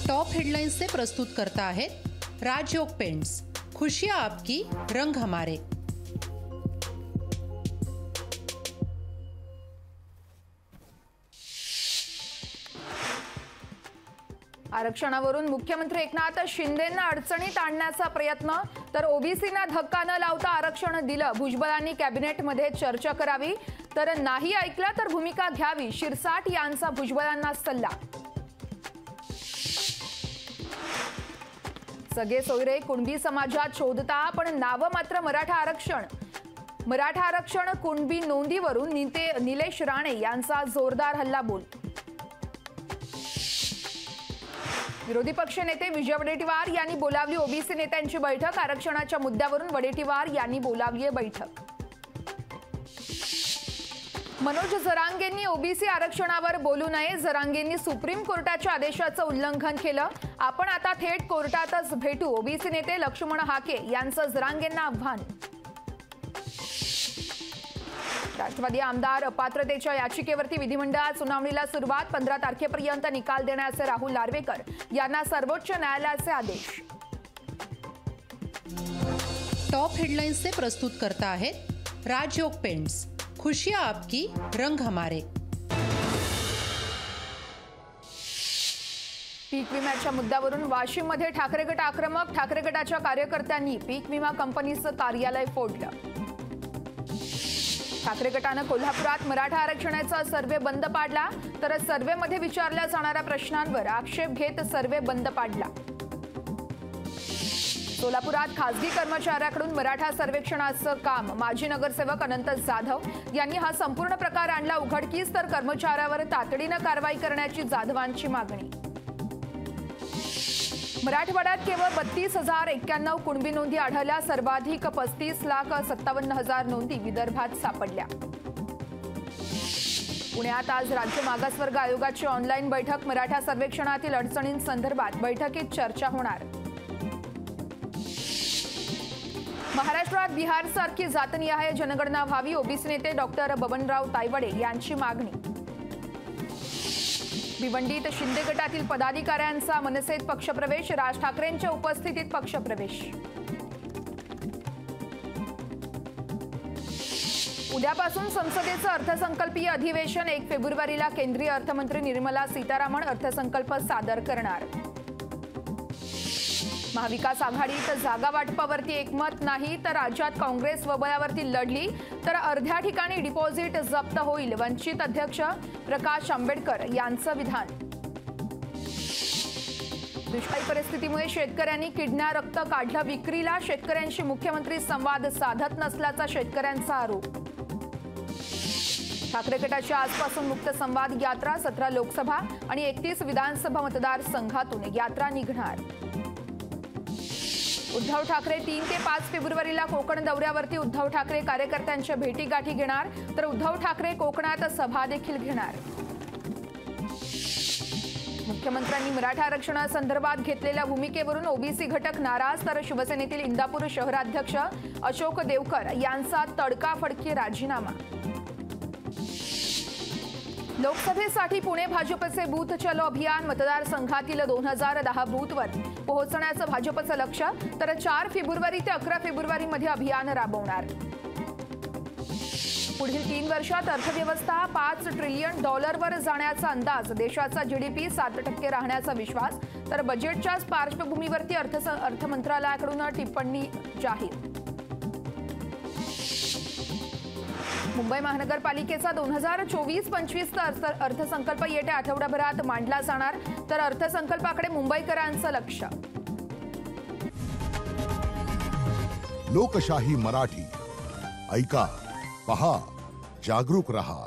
Top headlines से प्रस्तुत करता आहेत राजयोग पेंट्स। खुशियां आपकी, रंग हमारे। आरक्षणावरून मुख्यमंत्री एकनाथ शिंदेंना अडचणीत आणण्याचा प्रयत्न, तर ओबीसींना धक्का न लावता आरक्षण दिलं। भुजबळांनी कॅबिनेटमध्ये चर्चा करावी, तर नाही ऐकला तर भूमिका घ्यावी, शिरसाट यांचा भुजबळांना सल्ला। सगळे सोयरे कुणबी समाजात शोधता, पण नाव मात्र मराठा आरक्षण। मराठा आरक्षण कुणबी नोंदीवरून निलेश राणे यांचा जोरदार हल्लाबोल। विरोधी पक्ष नेते विजय वडेट्टीवार यांनी बोलावली ओबीसी नेत्यांची बैठक। आरक्षणाच्या मुद्द्यावरून वडेट्टीवार यांनी बोलावली बैठक। मनोज जरांगेंनी ओबीसी आरक्षणावर बोलू नये। जरांगेंनी सुप्रीम कोर्टाच्या आदेशाचं उल्लंघन केलं। आपण आता थेट कोर्टातच भेटू, ओबीसी नेते लक्ष्मण हाके यांचं जरांगेंना आव्हान। राष्ट्रवादी आमदार अपात्रतेच्या याचिकेवरती विधिमंडळात सुनावणीला सुरुवात। 15 तारखेपर्यंत निकाल देण्याचे राहुल नार्वेकर यांना सर्वोच्च न्यायालयाचे आदेश। टॉप हेडलाइन्स से प्रस्तुत करता आहेत राजयोग पेंट्स। खुशियां आपकी, रंग हमारे। पीक विम्याच्या मुद्द्यावरून वाशिममध्ये ठाकरे गट आक्रमक। ठाकरे गटाच्या कार्यकर्त्यांनी पीक विमा कंपनीचं कार्यालय फोडलं। ठाकरे गटानं कोल्हापुरात मराठा आरक्षणाचा सर्व्हे बंद पाडला, तर सर्व्हेमध्ये विचारल्या जाणाऱ्या प्रश्नांवर आक्षेप घेत सर्व्हे बंद पाडला। सोलापुरात खासगी कर्मचाऱ्याकडून मराठा सर्वेक्षणाचं काम। माजी नगरसेवक अनंत जाधव यांनी हा संपूर्ण प्रकार आणला उघडकीस, तर कर्मचाऱ्यावर तातडीनं कारवाई करण्याची जाधवांची मागणी। मराठवाड्यात केवळ 32,091 कुणबी नोंदी आढळल्या। सर्वाधिक 35,57,000 नोंदी विदर्भात सापडल्या। पुण्यात आज राज्य मागासवर्ग आयोगाची ऑनलाईन बैठक। मराठा सर्वेक्षणातील अडचणींसंदर्भात बैठकीत चर्चा होणार। महाराष्ट्रात बिहारसारखी जातनिहाय जनगणना व्हावी, ओबीसी नेते डॉक्टर बबनराव तायवाडे यांची मागणी। भिवंडीत शिंदे गटातील पदाधिकाऱ्यांचा मनसेत पक्षप्रवेश। राज ठाकरेंच्या उपस्थितीत पक्षप्रवेश। उद्यापासून संसदेचं अर्थसंकल्पीय अधिवेशन। 1 फेब्रुवारीला केंद्रीय अर्थमंत्री निर्मला सीतारामन अर्थसंकल्प सादर करणार। महाविकास आघाडीत जागा वाटपावरती एकमत नाही, तर राज्यात काँग्रेस स्वबळावरती लढली तर अर्ध्या ठिकाणी डिपॉझिट जप्त होईल, वंचित अध्यक्ष प्रकाश आंबेडकर यांचं विधान। दुष्काळी परिस्थितीमुळे शेतकऱ्यांनी किडण्या रक्त काढलं विक्रीला। शेतकऱ्यांशी मुख्यमंत्री संवाद साधत नसल्याचा शेतकऱ्यांचा आरोप। ठाकरे गटाच्या आजपासून मुक्त संवाद यात्रा। 17 लोकसभा आणि 31 विधानसभा मतदारसंघातून यात्रा निघणार। उद्धव ठाकरे 3 ते 5 फेब्रुवारीला कोकण दौऱ्यावरती। उद्धव ठाकरे कार्यकर्त्यांच्या भेटीगाठी घेणार, तर उद्धव ठाकरे कोकणात सभा देखील घेणार। मुख्यमंत्र्यांनी मराठा आरक्षणासंदर्भात घेतलेल्या भूमिकेवरून ओबीसी घटक नाराज, तर शिवसेनेतील इंदापूर शहराध्यक्ष अशोक देवकर यांचा तडकाफडकी राजीनामा। लोकसभेसाठी पुणे भाजपचे बूथ चलो अभियान। मतदारसंघातील 2010 बूथवर पोहोचण्याचं भाजपचं लक्ष्य, तर 4 फेब्रुवारी ते 11 फेब्रुवारीमध्ये अभियान राबवणार। पुढील 3 वर्षात अर्थव्यवस्था $5 ट्रिलियन वर जाण्याचा अंदाज। देशाचा जीडीपी 7% राहण्याचा विश्वास, तर बजेटच्याच पार्श्वभूमीवरती अर्थ मंत्रालयाकडून टिप्पणी जाहीर। मुंबई महानगरपालिकेचा 2024-25 अर्थसंकल्प येत्या आठवड्याभरात मांडला जाणार, तर अर्थसंकल्पाकडे मुंबईकरांचं लक्ष। लोकशाही मराठी ऐका, पहा, जागरूक रहा।